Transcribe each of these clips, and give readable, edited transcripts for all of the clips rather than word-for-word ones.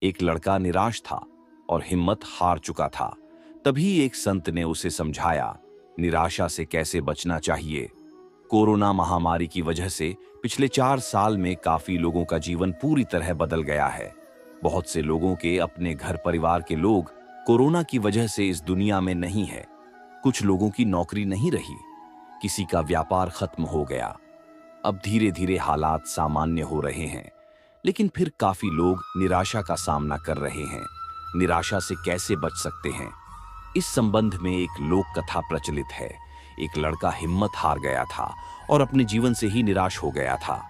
एक लड़का निराश था और हिम्मत हार चुका था। तभी एक संत ने उसे समझाया, निराशा से कैसे बचना चाहिए। कोरोना महामारी की वजह से पिछले 4 साल में काफी लोगों का जीवन पूरी तरह बदल गया है। बहुत से लोगों के अपने घर परिवार के लोग कोरोना की वजह से इस दुनिया में नहीं है। कुछ लोगों की नौकरी नहीं रही, किसी का व्यापार खत्म हो गया। अब धीरे धीरे हालात सामान्य हो रहे हैं, लेकिन फिर काफी लोग निराशा का सामना कर रहे हैं। निराशा से कैसे बच सकते हैं, इस संबंध में एक लोक कथा प्रचलित है। एक लड़का हिम्मत हार गया था और अपने जीवन से ही निराश हो गया था।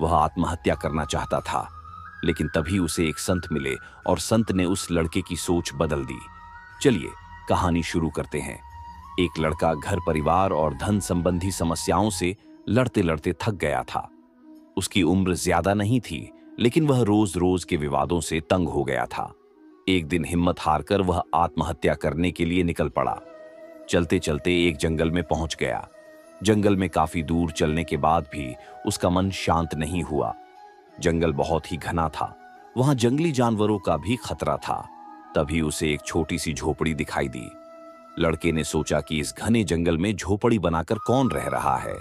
वह आत्महत्या करना चाहता था, लेकिन तभी उसे एक संत मिले और संत ने उस लड़के की सोच बदल दी। चलिए कहानी शुरू करते हैं। एक लड़का घर परिवार और धन संबंधी समस्याओं से लड़ते लड़ते थक गया था। उसकी उम्र ज्यादा नहीं थी, लेकिन वह रोज रोज के विवादों से तंग हो गया था। एक दिन हिम्मत हारकर वह आत्महत्या करने के लिए निकल पड़ा। चलते चलते एक जंगल में पहुंच गया। जंगल में काफी दूर चलने के बाद भी उसका मन शांत नहीं हुआ। जंगल बहुत ही घना था, वहां जंगली जानवरों का भी खतरा था। तभी उसे एक छोटी सी झोपड़ी दिखाई दी। लड़के ने सोचा कि इस घने जंगल में झोपड़ी बनाकर कौन रह रहा है।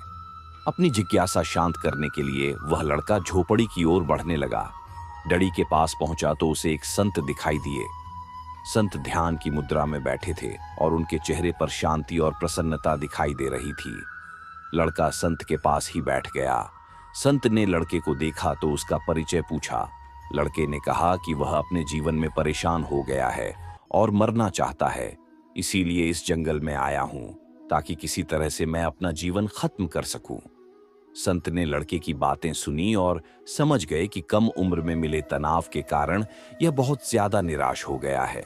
अपनी जिज्ञासा शांत करने के लिए वह लड़का झोपड़ी की ओर बढ़ने लगा। डड़ी के पास पहुंचा तो उसे एक संत दिखाई दिए। संत ध्यान की मुद्रा में बैठे थे और उनके चेहरे पर शांति और प्रसन्नता दिखाई दे रही थी। लड़का संत के पास ही बैठ गया। संत ने लड़के को देखा तो उसका परिचय पूछा। लड़के ने कहा कि वह अपने जीवन में परेशान हो गया है और मरना चाहता है, इसीलिए इस जंगल में आया हूं ताकि किसी तरह से मैं अपना जीवन खत्म कर सकूं। संत ने लड़के की बातें सुनी और समझ गए कि कम उम्र में मिले तनाव के कारण यह बहुत ज्यादा निराश हो गया है।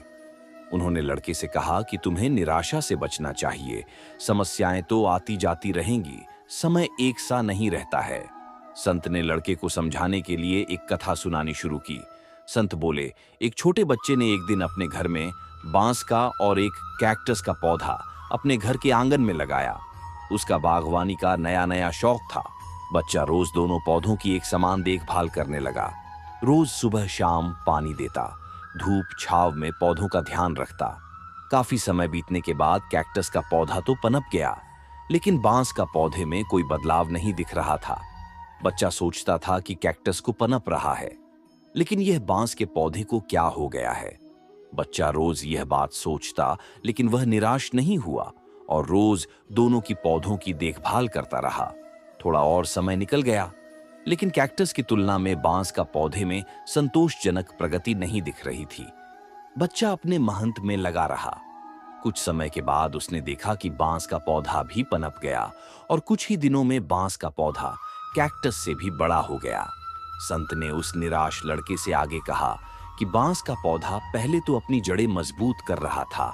उन्होंने लड़के से कहा कि तुम्हें निराशा से बचना चाहिए। समस्याएं तो आती जाती रहेंगी, समय एक सा नहीं रहता है। संत ने लड़के को समझाने के लिए एक कथा सुनानी शुरू की। संत बोले, एक छोटे बच्चे ने एक दिन अपने घर में बांस का और एक कैक्टस का पौधा अपने घर के आंगन में लगाया। उसका बागवानी का नया नया शौक था। बच्चा रोज दोनों पौधों की एक समान देखभाल करने लगा। रोज सुबह शाम पानी देता, धूप छांव में पौधों का ध्यान रखता। काफी समय बीतने के बाद कैक्टस का पौधा तो पनप गया, लेकिन बांस का पौधे में कोई बदलाव नहीं दिख रहा था। बच्चा सोचता था कि कैक्टस को पनप रहा है, लेकिन यह बांस के पौधे को क्या हो गया है। बच्चा रोज यह बात सोचता, लेकिन वह निराश नहीं हुआ और रोज दोनों की पौधों की देखभाल करता रहा। थोड़ा और समय निकल गया, लेकिन कैक्टस की तुलना में बांस का पौधे में संतोषजनक प्रगति नहीं दिख रही थी। बच्चा अपने महंत में लगा रहा। कुछ समय के बाद उसने देखा कि बांस का पौधा भी पनप गया और कुछ ही दिनों में बांस का पौधा कैक्टस से भी बड़ा हो गया। संत ने उस निराश लड़के से आगे कहा कि बांस का पौधा पहले तो अपनी जड़ें मजबूत कर रहा था,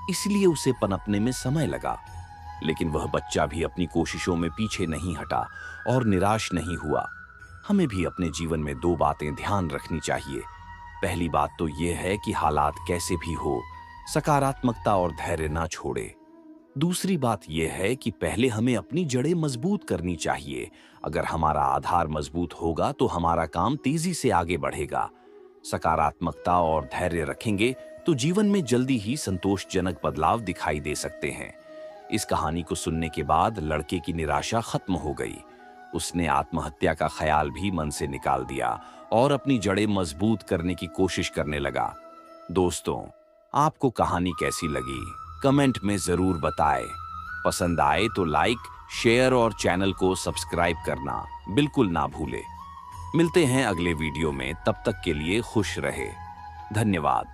इसलिए उसे पनपने में समय लगा। लेकिन वह बच्चा भी अपनी कोशिशों में पीछे नहीं हटा और निराश नहीं हुआ। हमें भी अपने जीवन में 2 बातें ध्यान रखनी चाहिए। पहली बात तो यह है कि हालात कैसे भी हो, सकारात्मकता और धैर्य ना छोड़े। दूसरी बात यह है कि पहले हमें अपनी जड़ें मजबूत करनी चाहिए। अगर हमारा आधार मजबूत होगा तो हमारा काम तेजी से आगे बढ़ेगा। सकारात्मकता और धैर्य रखेंगे तो जीवन में जल्दी ही संतोषजनक बदलाव दिखाई दे सकते हैं। इस कहानी को सुनने के बाद लड़के की निराशा खत्म हो गई। उसने आत्महत्या का ख्याल भी मन से निकाल दिया और अपनी जड़ें मजबूत करने की कोशिश करने लगा। दोस्तों, आपको कहानी कैसी लगी कमेंट में जरूर बताएं। पसंद आए तो लाइक, शेयर और चैनल को सब्सक्राइब करना बिल्कुल ना भूलें। मिलते हैं अगले वीडियो में, तब तक के लिए खुश रहे। धन्यवाद।